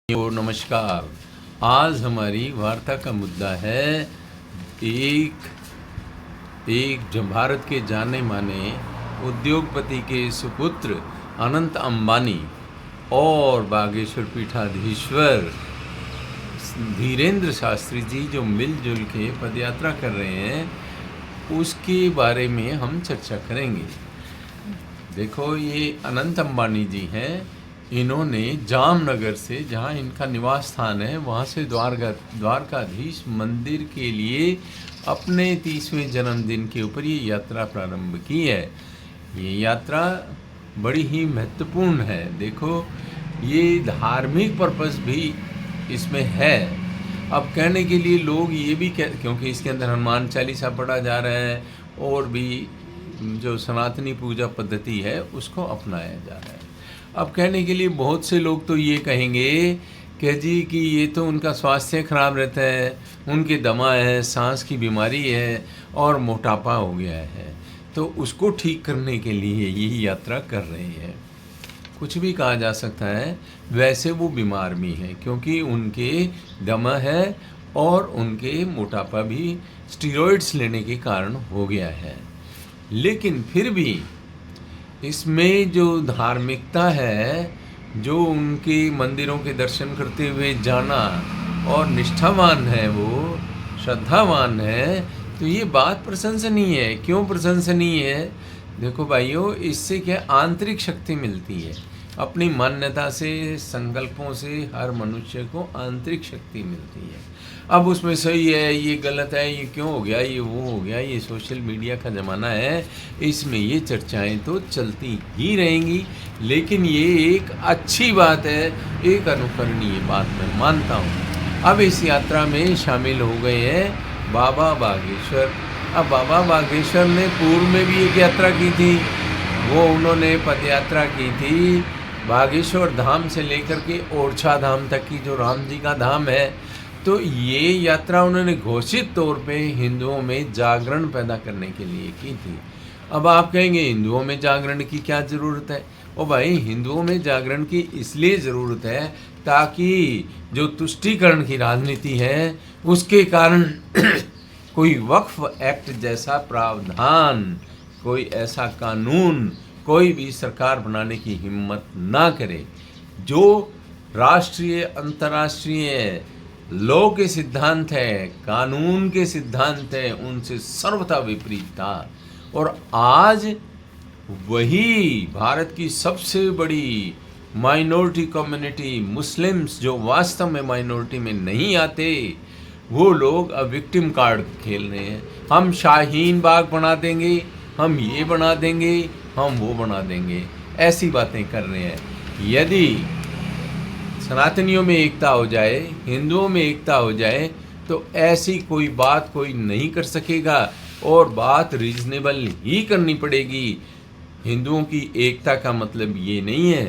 नमस्कार। आज हमारी वार्ता का मुद्दा है एक भारत के जाने माने उद्योगपति के सुपुत्र अनंत अंबानी और बागेश्वर पीठाधीश्वर धीरेन्द्र शास्त्री जी जो मिलजुल के पदयात्रा कर रहे हैं, उसके बारे में हम चर्चा करेंगे। देखो, ये अनंत अंबानी जी हैं। इन्होंने जामनगर से, जहाँ इनका निवास स्थान है, वहाँ से द्वारकाधीश मंदिर के लिए अपने 30वें जन्मदिन के ऊपर ये यात्रा प्रारंभ की है। ये यात्रा बड़ी ही महत्वपूर्ण है। देखो, ये धार्मिक पर्पस भी इसमें है। अब कहने के लिए लोग ये भी क्योंकि इसके अंदर हनुमान चालीसा पढ़ा जा रहा है और भी जो सनातनी पूजा पद्धति है उसको अपनाया जा रहा है। अब कहने के लिए बहुत से लोग तो ये कहेंगे कि जी कि ये तो उनका स्वास्थ्य खराब रहता है, उनके दमा है, सांस की बीमारी है और मोटापा हो गया है, तो उसको ठीक करने के लिए यही यात्रा कर रहे हैं। कुछ भी कहा जा सकता है। वैसे वो बीमार भी हैं क्योंकि उनके दमा है और उनके मोटापा भी स्टीरॉइड्स लेने के कारण हो गया है। लेकिन फिर भी इसमें जो धार्मिकता है, जो उनके मंदिरों के दर्शन करते हुए जाना और निष्ठावान है, वो श्रद्धावान है, तो ये बात प्रशंसनीय है। क्यों प्रशंसनीय है? देखो भाइयों, इससे क्या आंतरिक शक्ति मिलती है। अपनी मान्यता से, संकल्पों से हर मनुष्य को आंतरिक शक्ति मिलती है। अब उसमें सही है, ये गलत है, ये क्यों हो गया, ये वो हो गया, ये सोशल मीडिया का ज़माना है, इसमें ये चर्चाएं तो चलती ही रहेंगी। लेकिन ये एक अच्छी बात है, एक अनुकरणीय बात मैं मानता हूँ। अब इस यात्रा में शामिल हो गए हैं बाबा बागेश्वर। अब बाबा बागेश्वर ने पूर्व में भी एक यात्रा की थी। वो उन्होंने पदयात्रा की थी बागेश्वर धाम से लेकर के ओरछा धाम तक की, जो राम जी का धाम है। तो ये यात्रा उन्होंने घोषित तौर पे हिंदुओं में जागरण पैदा करने के लिए की थी। अब आप कहेंगे हिंदुओं में जागरण की क्या ज़रूरत है? ओ भाई, हिंदुओं में जागरण की इसलिए ज़रूरत है ताकि जो तुष्टीकरण की राजनीति है उसके कारण कोई वक्फ एक्ट जैसा प्रावधान, कोई ऐसा कानून कोई भी सरकार बनाने की हिम्मत ना करे जो राष्ट्रीय, अंतर्राष्ट्रीय लॉ के सिद्धांत है, कानून के सिद्धांत है, उनसे सर्वथा विपरीत था। और आज वही भारत की सबसे बड़ी माइनॉरिटी कम्युनिटी मुस्लिम्स, जो वास्तव में माइनॉरिटी में नहीं आते, वो लोग अब विक्टिम कार्ड खेल रहे हैं। हम शाहीन बाग बना देंगे, हम ये बना देंगे, हम वो बना देंगे, ऐसी बातें कर रहे हैं। यदि सनातनियों में एकता हो जाए, हिंदुओं में एकता हो जाए, तो ऐसी कोई बात कोई नहीं कर सकेगा और बात रीजनेबल ही करनी पड़ेगी। हिंदुओं की एकता का मतलब ये नहीं है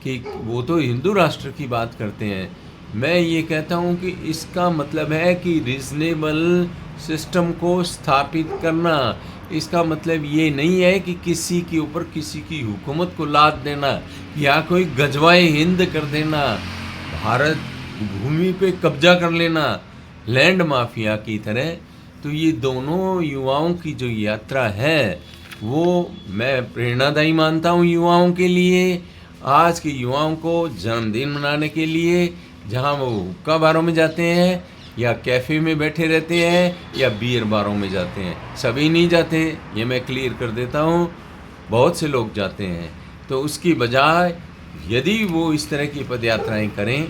कि वो तो हिंदू राष्ट्र की बात करते हैं। मैं ये कहता हूँ कि इसका मतलब है कि रीजनेबल सिस्टम को स्थापित करना। इसका मतलब ये नहीं है कि किसी के ऊपर किसी की हुकूमत को लाद देना या कोई गजवाए हिंद कर देना, भारत भूमि पे कब्जा कर लेना लैंड माफिया की तरह। तो ये दोनों युवाओं की जो यात्रा है वो मैं प्रेरणादायी मानता हूँ युवाओं के लिए। आज के युवाओं को जन्मदिन मनाने के लिए, जहाँ वो हुक्का बारों में जाते हैं या कैफ़े में बैठे रहते हैं या बियर बारों में जाते हैं, सभी नहीं जाते, ये मैं क्लियर कर देता हूँ, बहुत से लोग जाते हैं। तो उसकी बजाय यदि वो इस तरह की पदयात्राएं करें,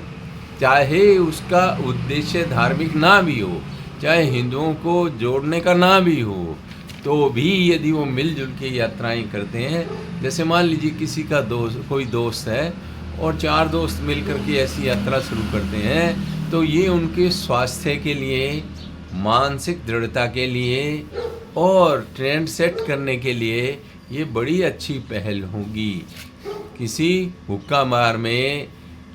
चाहे उसका उद्देश्य धार्मिक ना भी हो, चाहे हिंदुओं को जोड़ने का ना भी हो, तो भी यदि वो मिलजुल के यात्राएं करते हैं, जैसे मान लीजिए किसी का कोई दोस्त है और 4 दोस्त मिलकर के ऐसी यात्रा शुरू करते हैं, तो ये उनके स्वास्थ्य के लिए, मानसिक दृढ़ता के लिए और ट्रेंड सेट करने के लिए ये बड़ी अच्छी पहल होगी। किसी हुक्का बार में,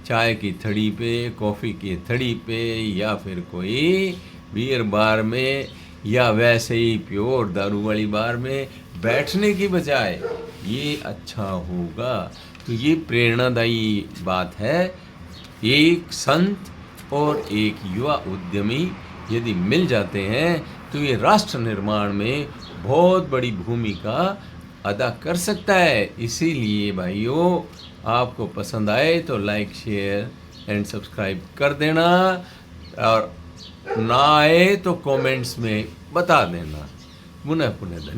चाय की थड़ी पे, कॉफ़ी की थड़ी पे, या फिर कोई बियर बार में, या वैसे ही प्योर दारू वाली बार में बैठने की बजाय ये अच्छा होगा। तो ये प्रेरणादायी बात है। एक संत और एक युवा उद्यमी यदि मिल जाते हैं तो ये राष्ट्र निर्माण में बहुत बड़ी भूमिका अदा कर सकता है। इसीलिए भाइयों, आपको पसंद आए तो लाइक, शेयर एंड सब्सक्राइब कर देना, और ना आए तो कमेंट्स में बता देना। पुनः पुनः धन्यवाद।